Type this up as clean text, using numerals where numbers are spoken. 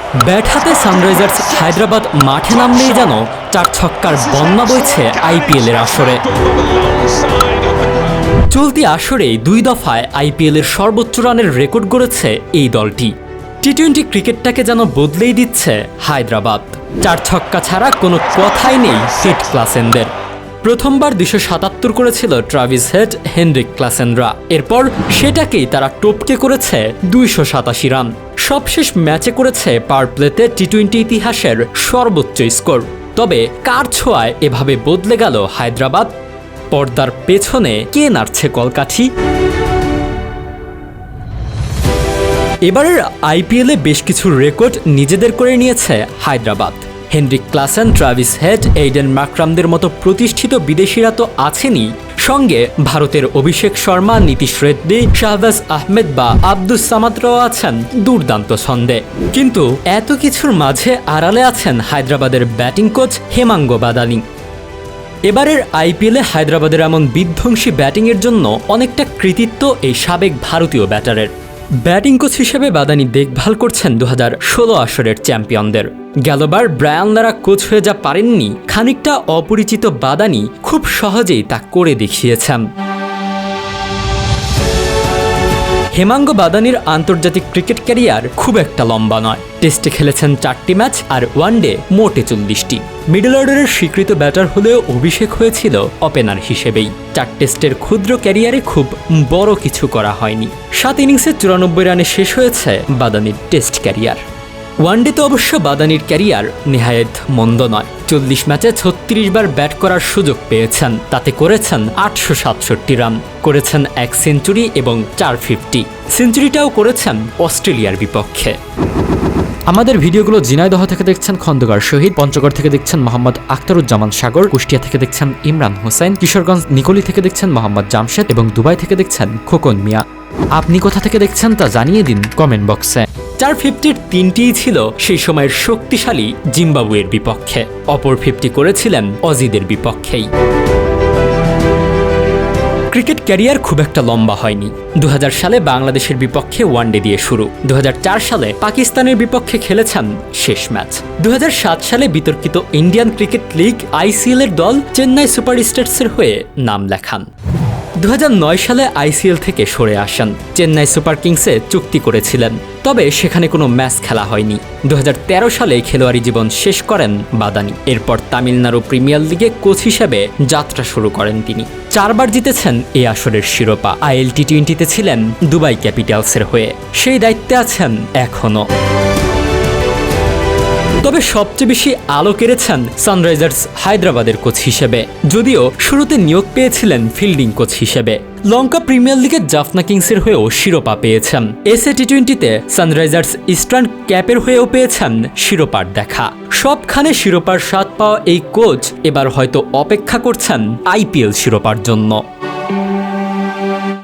Bat হাতে Sunrisers Hyderabad মাঠে নামলেই যেন 4 ছক্কার বন্যা বইছে আইপিএলের আসরে। চলতি আসরেই 2 দফায় আইপিএলের সর্বোচ্চ রানের রেকর্ড গড়েছে এই দলটি। টি-20 ক্রিকেটটাকে যেন বদলেই দিচ্ছে হায়দ্রাবাদ। 4 ছক্কা ছাড়া কোনো কথাই নেই হিট ক্লাসেনদের। প্রথমবার 277 করেছিল ট্রাভিস হেড, হেনরিক ক্লাসেনরা। এরপর সেটাকেই তারা টপকে করেছে 287 রান। সবশেষ ম্যাচে করেছে পাওয়ার প্লেতে টি-20 ইতিহাসের সর্বোচ্চ স্কোর। তবে কার ছোঁয়ায় এভাবে বদলে গেল হায়দ্রাবাদ? পর্দার পেছনে কে নাড়ছে কলকাঠি? এবারের আইপিএলে বেশ কিছু রেকর্ড নিজেদের করে নিয়েছে Hyderabad. Heinrich Klaasen, Travis Head, Aiden মাকরামদের মতো প্রতিষ্ঠিত বিদেশিরা তো আছেনই, সঙ্গে ভারতের অভিষেক শর্মা, নীতিশ রেড্ডি, শাহবাজ আহমেদ বা আব্দুস সামাদরাও আছেন দুর্দান্ত ছন্দে। কিন্তু এত কিছুর মাঝে আড়ালে আছেন হায়দ্রাবাদের ব্যাটিং কোচ হেমাঙ্গ বাদানি। এবারের আইপিএলে হায়দ্রাবাদের এমন বিধ্বংসী ব্যাটিংয়ের জন্য অনেকটা কৃতিত্ব এই সাবেক ভারতীয় ব্যাটারের। ব্যাটিং কোচ হিসেবে বাদানি দেখভাল করছেন 2016 আসরের চ্যাম্পিয়নদের। গেলবার ব্রায়ান লারা কোচ হয়ে যা পারেননি, খানিকটা অপরিচিত বাদানি খুব সহজেই তা করে দেখিয়েছেন। হেমাঙ্গ বাদানির আন্তর্জাতিক ক্রিকেট ক্যারিয়ার খুব একটা লম্বা নয়। টেস্টে খেলেছেন 4টি ম্যাচ আর ওয়ানডে মোটে 40টি। মিডল অর্ডারের স্বীকৃত ব্যাটার হলেও অভিষেক হয়েছিল ওপেনার হিসেবেই। 4 টেস্টের ক্ষুদ্র ক্যারিয়ারে খুব বড় কিছু করা হয়নি। 7 ইনিংসে 94 রানে শেষ হয়েছে বাদানির টেস্ট ক্যারিয়ার। ওয়ানডেতে অবশ্য বাদানির ক্যারিয়ার নেহায়েত মন্দ নয়। 40 ম্যাচে 36 বার ব্যাট করার সুযোগ পেয়েছেন, তাতে করেছেন 867 রান, করেছেন 1 সেঞ্চুরি এবং 450। সেঞ্চুরিটাও করেছেন অস্ট্রেলিয়ার বিপক্ষে। আমাদের ভিডিওগুলো ঝিনাইদহ থেকে দেখছেন খন্দকার শহীদ, পঞ্চগড় থেকে দেখছেন মোহাম্মদ আখতারুজ্জামান সাগর, কুষ্টিয়া থেকে দেখছেন ইমরান হোসেন, কিশোরগঞ্জ নিকলি থেকে দেখছেন মোহাম্মদ জামশেদ এবং দুবাই থেকে দেখছেন খোকন মিয়া। আপনি কোথা থেকে দেখছেন তা জানিয়ে দিন কমেন্ট বক্সে। 450-র 3টিই ছিল সেই সময়ের শক্তিশালী জিম্বাবুয়ের বিপক্ষে, অপর 50 করেছিলেন অজিদের বিপক্ষেই। ক্রিকেট ক্যারিয়ার খুব একটা লম্বা হয়নি। 2000 সালে বাংলাদেশের বিপক্ষে ওয়ানডে দিয়ে শুরু। 2004 সালে পাকিস্তানের বিপক্ষে খেলেছেন শেষ ম্যাচ। 2007 সালে বিতর্কিত ইন্ডিয়ান ক্রিকেট লিগ আইসিএল এর দল চেন্নাই সুপার স্টারসের হয়ে নাম লেখান। 2009 সালে আইসিএল থেকে সরে আসেন। চেন্নাই সুপার কিংসে চুক্তি করেছিলেন, তবে সেখানে কোনো ম্যাচ খেলা হয়নি। 2013 সালে খেলোয়াড়ি জীবন শেষ করেন বাদানি। এরপর তামিলনাড়ু প্রিমিয়ার লিগে কোচ হিসেবে যাত্রা শুরু করেন তিনি। 4 বার জিতেছেন এই আসরের শিরোপা। আইএল টি-20তে ছিলেন দুবাই ক্যাপিটালসের হয়ে, সেই দায়িত্বে আছেন এখনও। তবে সবচেয়ে বেশি আলো কেড়েছেন সানরাইজার্স হায়দ্রাবাদের কোচ হিসেবে, যদিও শুরুতে নিয়োগ পেয়েছিলেন ফিল্ডিং কোচ হিসেবে। লঙ্কা প্রিমিয়ার লিগের জাফনা কিংসের হয়েও শিরোপা পেয়েছেন। এসএ টি-20তে সানরাইজার্স ইস্টার্ন ক্যাপের হয়েও পেয়েছেন শিরোপার দেখা। সবখানে শিরোপার স্বাদ পাওয়া এই কোচ এবার হয়তো অপেক্ষা করছেন আইপিএল শিরোপার জন্য।